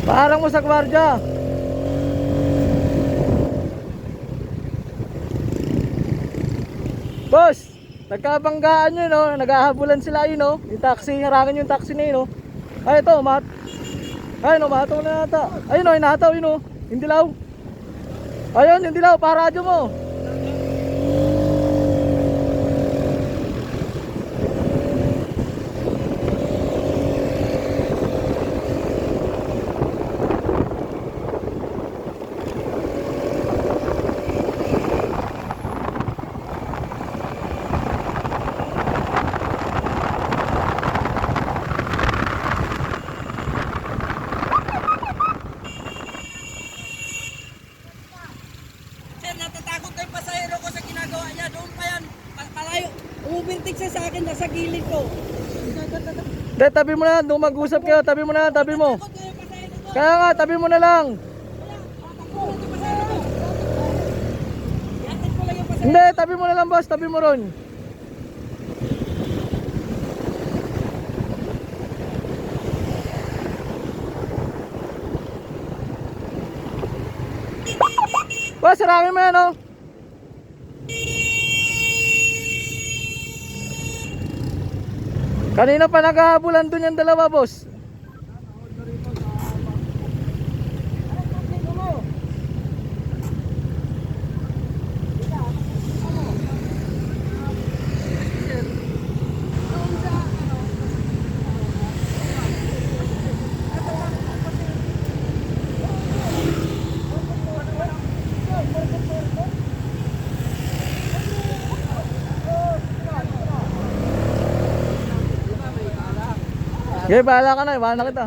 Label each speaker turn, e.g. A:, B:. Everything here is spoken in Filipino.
A: Paharang mo sa gwardiya. Boss, nagkabanggaan nyo, no? Naghahabulan sila yun, no? Yung taxi, harangan yung taxi na yun, no? Ay, ito, ay, no, mahataw na nata. Ayun, no, hinahataw yun, no? Yung dilaw. Ayun, yung dilaw, paradyo mo.
B: Natatakot yung pasahero ko sa ginagawa niya. Doon pa yan. Palayo. Umubintig siya sa akin. Nasa gilid ko.
A: De, tabi mo na, nung mag-usap kayo, tabi mo na, tabi mo. Kaya nga, tabi mo na lang. Hindi, tabi mo na lang, boss, tabi mo ron. Boss, sarangin mo yan, oh. Kanina pa naghahabulan dun yung dalawa, boss. Okay, bahala ka na, bahala kita.